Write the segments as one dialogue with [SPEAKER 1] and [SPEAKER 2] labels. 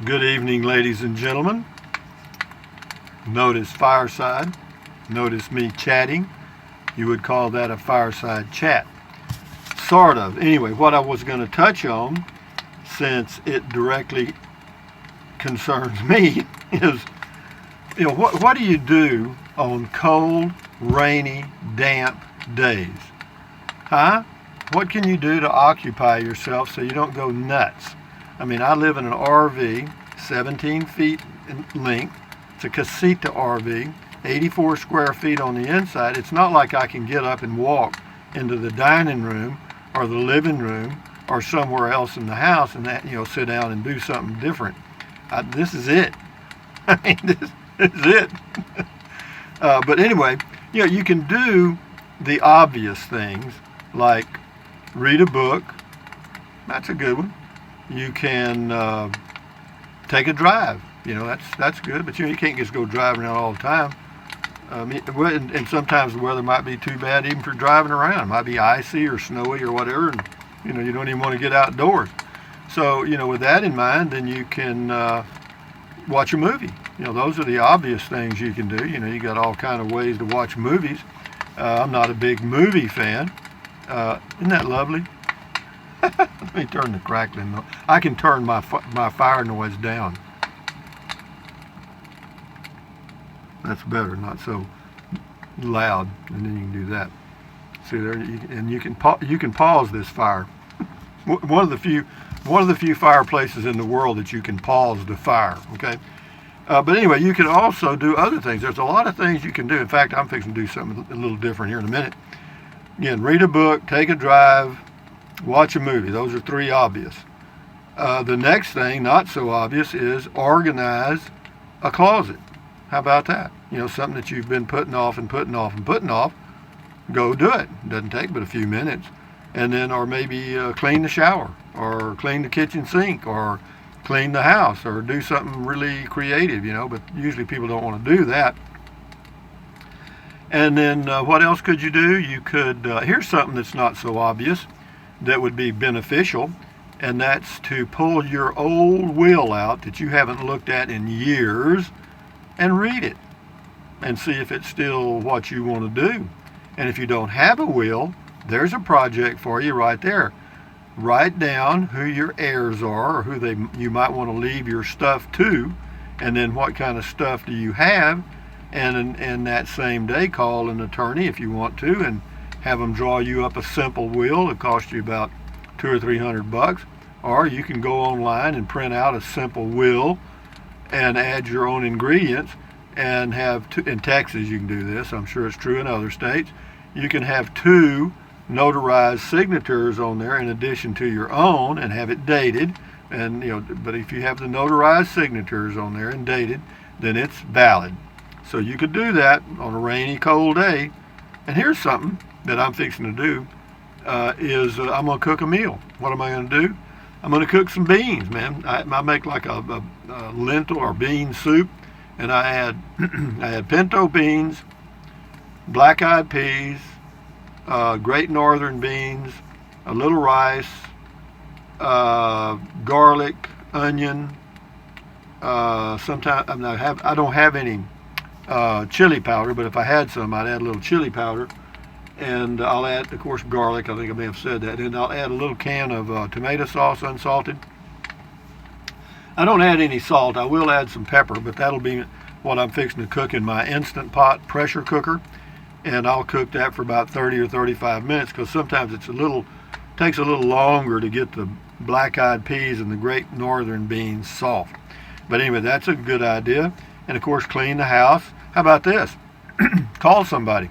[SPEAKER 1] Good evening, ladies and gentlemen. Notice fireside. Notice me chatting. You would call that a fireside chat. Sort of. Anyway, what I was going to touch on, since it directly concerns me, is what do you do on cold, rainy, damp days? Huh? What can you do to occupy yourself so you don't go nuts? I mean, I live in an RV, 17 feet in length. It's a casita RV, 84 square feet on the inside. It's not like I can get up and walk into the dining room or the living room or somewhere else in the house and sit down and do something different. This is it. I mean, this is it. But anyway, you can do the obvious things like read a book. That's a good one. You can take a drive. That's good. But you can't just go driving around all the time. And sometimes the weather might be too bad even for driving around. It might be icy or snowy or whatever, and you don't even want to get outdoors. So with that in mind, then you can watch a movie. Those are the obvious things you can do. You got all kind of ways to watch movies. I'm not a big movie fan. Isn't that lovely? Let me turn the crackling. I can turn my fire noise down. That's better, not so loud, and then you can do that. See there, and you can pause this fire. One of the few fireplaces in the world that you can pause the fire. Okay, but anyway, you can also do other things. There's a lot of things you can do. In fact, I'm fixing to do something a little different here in a minute. Again, read a book, take a drive, watch a movie. Those are three obvious. The next thing, not so obvious, is organize a closet. How about that? Something that you've been putting off and putting off and putting off, go do it. It doesn't take but a few minutes. And then, or maybe clean the shower, or clean the kitchen sink, or clean the house, or do something really creative, but usually people don't want to do that. And then what else could you do? You could, here's something that's not so obvious that would be beneficial, and that's to pull your old will out that you haven't looked at in years and read it and see if it's still what you want to do. And if you don't have a will, there's a project for you right there. Write down who your heirs are, or who you might want to leave your stuff to, and then what kind of stuff do you have, and that same day call an attorney if you want to and have them draw you up a simple will. It costs you about $200 or $300, or you can go online and print out a simple will and add your own ingredients and have in Texas you can do this. I'm sure it's true in other states. You can have two notarized signatures on there in addition to your own and have it dated. And but if you have the notarized signatures on there and dated, then it's valid. So you could do that on a rainy, cold day. And here's something that I'm fixing to do is I'm going to cook a meal. What am I going to do? I'm going to cook some beans, man. I make like a lentil or bean soup, and I add pinto beans, black-eyed peas, great northern beans, a little rice, garlic, onion. Sometimes I don't have any chili powder, but if I had some, I'd add a little chili powder. And I'll add, of course, garlic. I think I may have said that. And I'll add a little can of tomato sauce, unsalted. I don't add any salt. I will add some pepper, but that'll be what I'm fixing to cook in my Instant Pot pressure cooker. And I'll cook that for about 30 or 35 minutes because sometimes takes a little longer to get the black-eyed peas and the great northern beans soft. But anyway, that's a good idea. And of course, clean the house. How about this? Call somebody.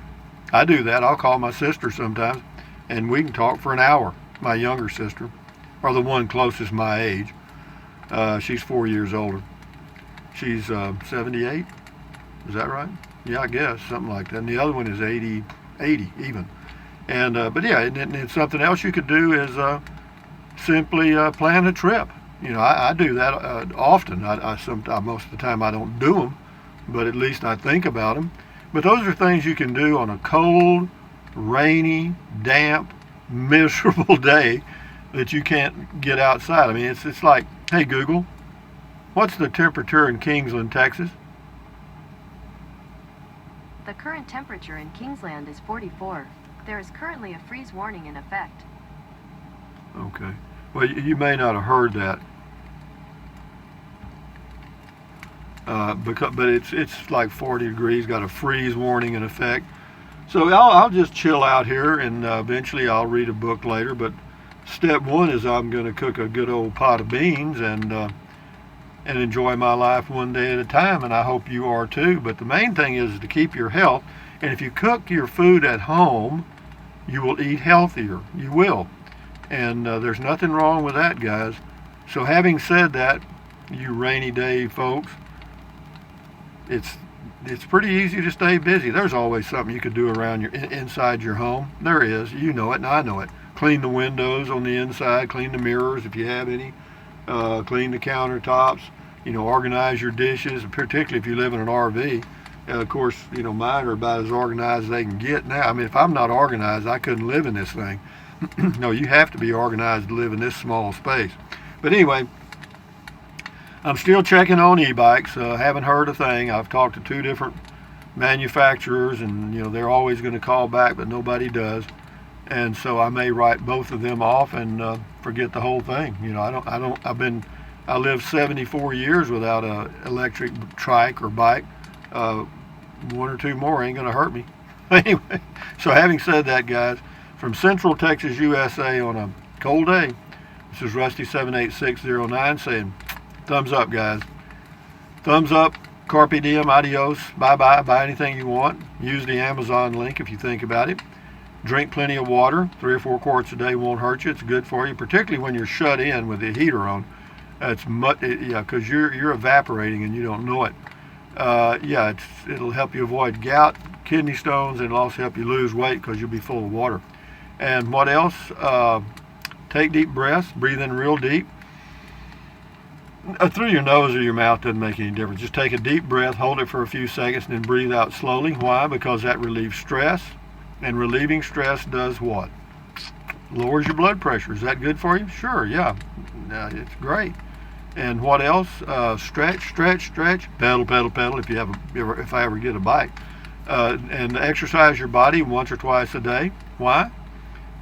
[SPEAKER 1] I do that. I'll call my sister sometimes, and we can talk for an hour. My younger sister, or the one closest my age. She's 4 years older. She's 78. Is that right? Yeah, I guess something like that. And the other one is 80 even. And but yeah, and something else you could do is simply plan a trip. I do that often. Sometimes, most of the time I don't do them, but at least I think about them. But those are things you can do on a cold, rainy, damp, miserable day that you can't get outside. I mean, it's like, hey Google, What's the temperature in Kingsland, Texas?
[SPEAKER 2] The current temperature in Kingsland is 44. There is currently a freeze warning in effect.
[SPEAKER 1] Okay. Well, you may not have heard that. But it's like 40 degrees, got a freeze warning in effect. So I'll just chill out here, and eventually I'll read a book later. But step one is I'm going to cook a good old pot of beans and enjoy my life one day at a time, and I hope you are too. But the main thing is to keep your health, and if you cook your food at home, you will eat healthier. You will. And there's nothing wrong with that, guys. So having said that, you rainy day folks, it's pretty easy to stay busy. There's always something you could do around your inside your home. There is. You know it, and I know it. Clean the windows on the inside. Clean the mirrors if you have any. Clean the countertops. Organize your dishes, particularly if you live in an RV. Of course, mine are about as organized as they can get now. I mean, if I'm not organized, I couldn't live in this thing. No, you have to be organized to live in this small space. But anyway, I'm still checking on e-bikes. Haven't heard a thing. I've talked to 2 different manufacturers, and they're always going to call back, but nobody does. And so I may write both of them off and forget the whole thing. I lived 74 years without a electric trike or bike. 1 or 2 more ain't going to hurt me. Anyway, so having said that, guys, from Central Texas, USA, on a cold day, this is Rusty78609 saying, thumbs up, guys. Thumbs up, carpe diem, adios, bye-bye, buy anything you want. Use the Amazon link if you think about it. Drink plenty of water. 3 or 4 quarts a day won't hurt you. It's good for you, particularly when you're shut in with the heater on. Because you're evaporating and you don't know it. It'll help you avoid gout, kidney stones, and it'll also help you lose weight because you'll be full of water. And what else? Take deep breaths. Breathe in real deep. Through your nose or your mouth doesn't make any difference. Just take a deep breath, hold it for a few seconds, and then breathe out slowly. Why? Because that relieves stress. And relieving stress does what? Lowers your blood pressure. Is that good for you? Sure, yeah. It's great. And what else? Stretch. Pedal. If I ever get a bike. And exercise your body once or twice a day. Why?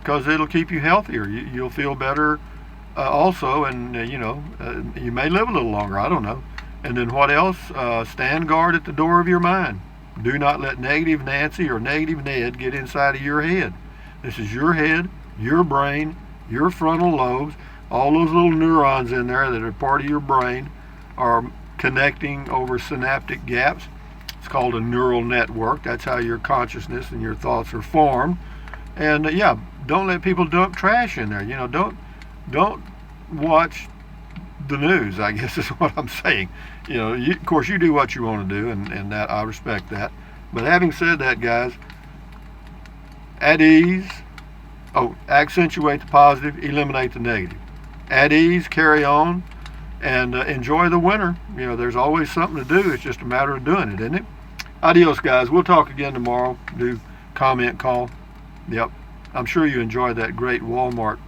[SPEAKER 1] Because it'll keep you healthier. You'll feel better also, and you may live a little longer. I don't know. And then what else? Stand guard at the door of your mind. Do not let negative Nancy or negative Ned get inside of your head. This is your head, your brain, your frontal lobes. All those little neurons in there that are part of your brain are connecting over synaptic gaps. It's called a neural network. That's how your consciousness and your thoughts are formed. And don't let people dump trash in there. Don't watch the news, I guess is what I'm saying. Of course you do what you want to do, and that I respect that. But having said that, guys, at ease, accentuate the positive, eliminate the negative. At ease, carry on, and enjoy the winter. There's always something to do. It's just a matter of doing it, isn't it? Adios, guys. We'll talk again tomorrow. Do comment, call. Yep. I'm sure you enjoyed that great Walmart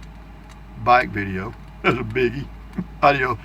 [SPEAKER 1] bike video. That's a biggie. Adios.